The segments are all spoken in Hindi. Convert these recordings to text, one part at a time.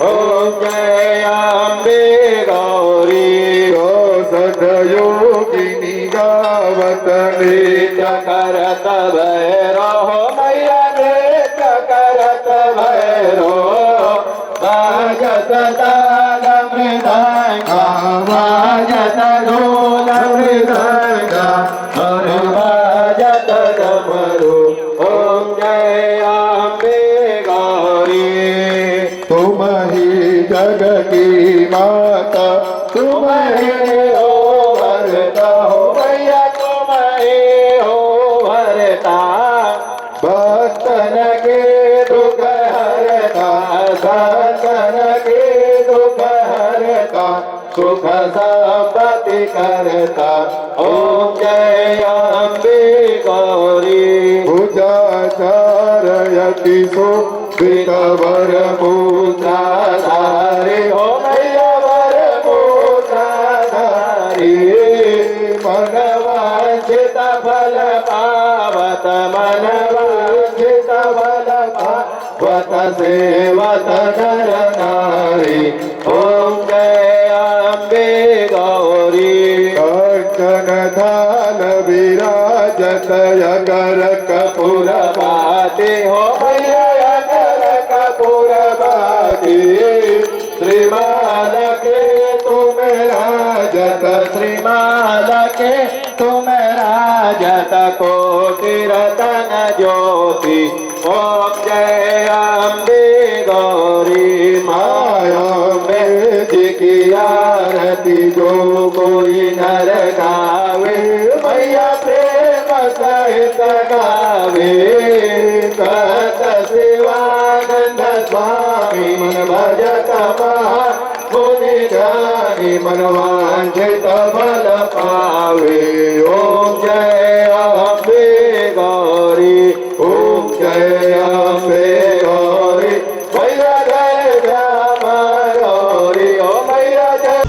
ओम जय अम्बे गौरी ओ सदयोगिनी गावत नृत्य करत भैरव मैया नृत्य करत भैरव बाजत ताल मृदंगा बाजत ढोल मृदंगा और बाजत डमरू ओम जय अम्बे गौरी तुम ही जग की माता तुम ही हो भरता हो मैया तुम ही हो भरता भक्तन के दुख हरता संतन के दुख हरता सुख संपत्ति करता ओम जय अम्बे गौरी पूजा चारयति सुवितवर धारे हो मैया वर धारी मन वांछित फल पावत मन वांछित फल पावत सेवत नर नारी ओम जय अम्बे गौरी कंचन थाल विराजत अगर कपूर बाते हो मैया अगर कपूर बाते श्रीमान के तुम राजत श्रीमान के तुम राजत कोटि रतन ज्योति ओम जय अम्बे गौरी माया में की आरती जो कोई नर गावे मैया प्रेम सहित गावे कत शिवानंद स्वामी मन भजत मुनि ज्ञानी मन वांछित फल पावे ओम जय अम्बे गौरी ओम जय अम्बे गौरी मैया जय श्याम गौरी ओ मैया जय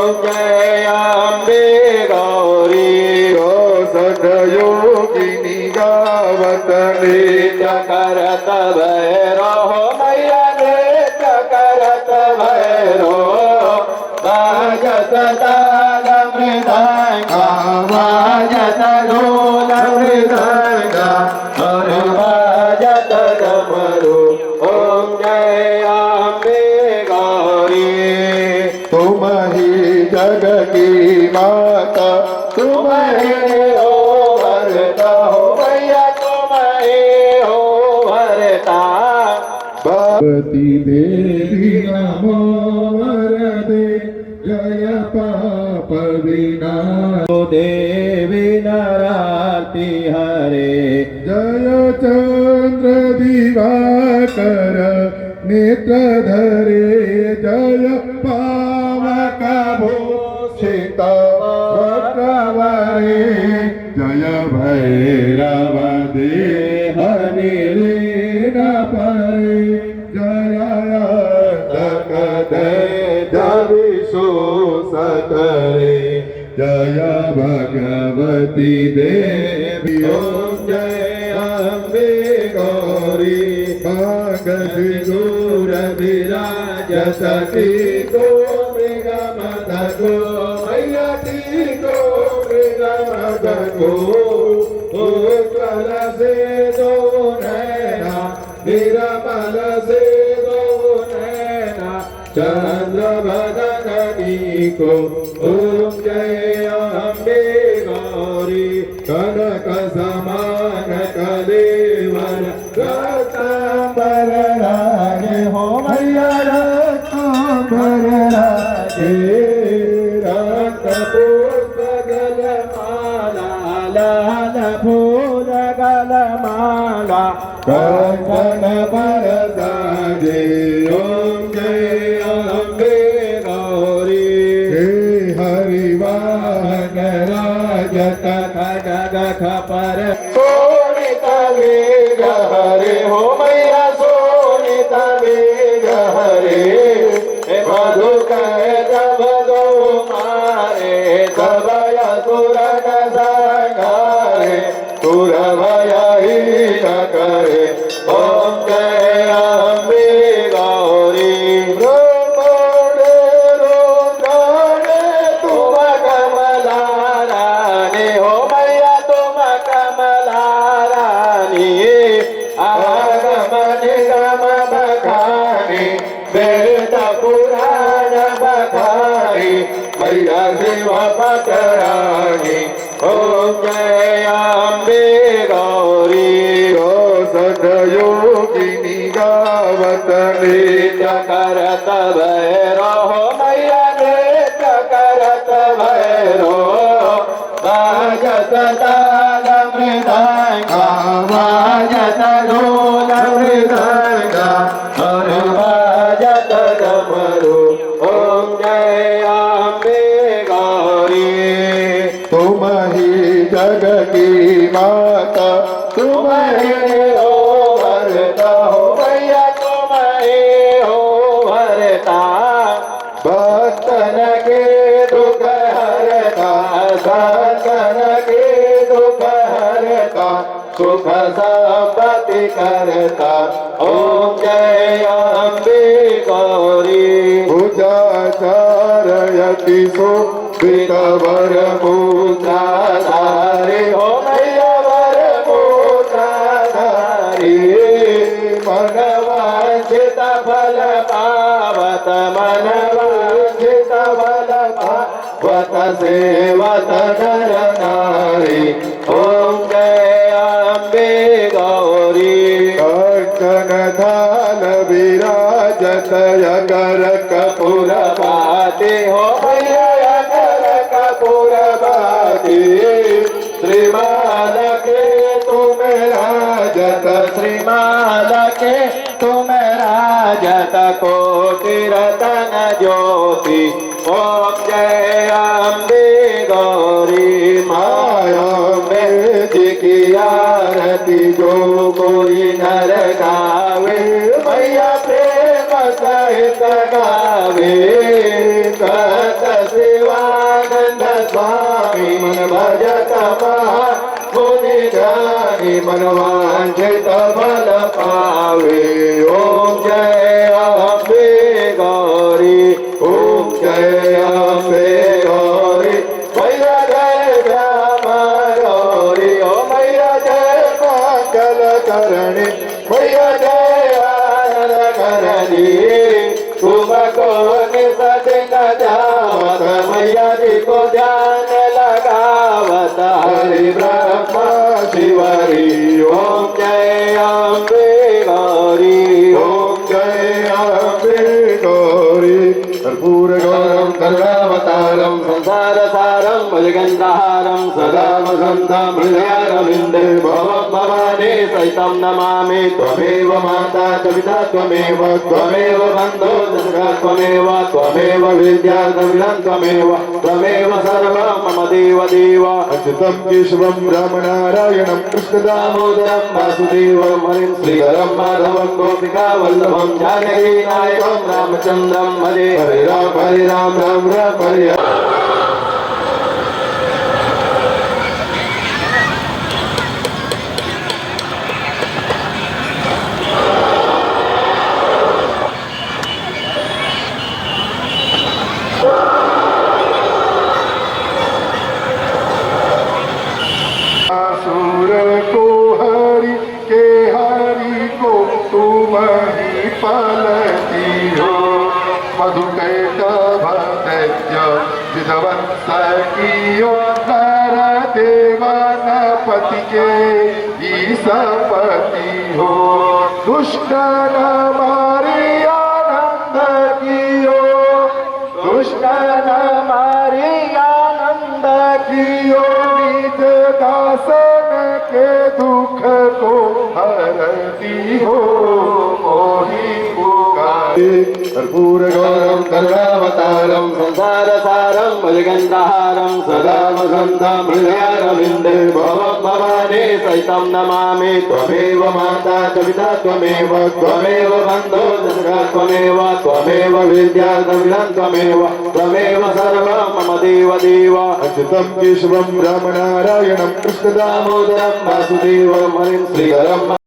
ओम जय अम्बे गौरी तो सठयोगिनी गावत नृत्य करत भैरव मैया नृत्य करत भैरव बाजत ताल मृदंगा बाजत ढोल मृदंगा और बाजत डमरू ओम जय अम्बे गौरी तुम ही जग की माता तुम ही हो भरता हो मैया तुम ही हो भरता पार्वती देवी नमो वरदे जय पाप विनाश देवी नराति हरे जय चंद्र दिवाकर नेत्र धरे जय पावक भूषित वक्रवरे जय भैरव देह नीलीन परे जय जविषो सतरे जय भगवती देवी ओम जय अम्बे गौरी दूर विराज सती को मृगमद को मैया को मृगमद को उत्कल से दो नैना निरमल से दो नैना चंद्र बदनी को ओम जय अम्बे गौरी कनक समान कलेवर रत्नांबर राजे हो मैया रत्नांबर राजे रक्त पुष्प गल माला लाल फूल गल माला कंकण पर साजे ओम जय अम्बे गौरी हरिवाहन राजत खडग खपर सोनिता मेघ हरे हो मैया सोनिता मेघ हरे मधु कहे जब दो मारे सबय सुरन संगारे सुर भय ही न करे ओम जय अम्बे गौरी ब्रह्मणे रुद्रणे तुम कमला रानी हो मैया तुम कमला रानी आगमन गम बखानी वेद पुराण बखानी मैया शिव पटरानी ओम जय अम्बे गौरी तो सठयोगिनी गावत नृत्य करत भैरव मैया नृत्य करत भैरव बाजत ताल मृदंगा बाजत ढोल मृदंगा और बाजत डमरू ओम जय अम्बे गौरी तुम ही जग की माता तुम ही हो भरता हो मैया तुम ही हो भरता भक्तन के दुख हरता संतन के दुख हरता सुख संपत्ति करता ओम जय अम्बे गौरी भुजाचारयति शोभितवर धारे हो मैया वर धारी मनवांछित फल पावत मनवांछित फल पावत सेवत नर नारी ओम जय अम्बे गौरी कंचन थाल विराजत अगर कपूर बाते हो मैया कर कपूर बाते श्रीमाल के तुम राजत श्रीमाल के तुम राजत कोटि रतन ज्योति ओम जय अम्बे गौरी माया में की आरती जो कोई नर गावे मैया प्रेम सहित गावे कहत शिव मनवांछित फल पावे। ओम जय अम्बे गौरी, ओम जय अम्बे गौरी। मैया जय श्यामा गौरी, ओ मैया जय मंगल करणी, मैया जय आनंद करणी। तुमको निसत न जावत, मैया जी को ध्यान लगावत। हरि ब्रह्मा शिवरी, ओम जय अम्बे गौरी, ओम जय अम्बे गौरी। कर्पूर गौरम करुणावतारम संसार सारं भुजगन्धहारं सदा वसन्तं हृदयारविन्दे भवं भवानी सहितं नमामि। त्वमेव माता च पिता त्वमेव, त्वमेव बन्धो च सखा त्वमेव, त्वमेव विद्या द्रविणं त्वमेव, त्वमेव सर्वं मम देव देव। अच्युतं केशवं रामनारायणं कृष्णदामोदरं वासुदेवं हरिं श्रीधरं माधवं गोपिका वल्लभं जानकी नायकं रामचन्द्रं भजे। हरे राम राम राम हरे हरे। असुर को हरि के हरि को तुम ही पालती हो। मधुकैटभ दैत्य विध्वंस कियो, नर देवन पति के ईसपति हो। दुष्ट न मारी आनंद कियो, दुष्ट न मारी आनंद कियो। निज दासन के दुख को हरती हो, मोहि पुकारे। कर्पूर गौरम करुणावतारम संसार सारं भुजगन्धहारं सदा वसन्तं हृदयारविन्दे भवं भवानी सहितं नमामि। त्वमेव माता च पिता त्वमेव, त्वमेव बन्धो च सखा त्वमेव, त्वमेव विद्या द्रविणं त्वमेव, त्वमेव सर्वं मम देव देव। अच्युतं केशवं रामनारायणं कृष्णदामोदरं दामोदरं वासुदेवं हरिं श्रीधरं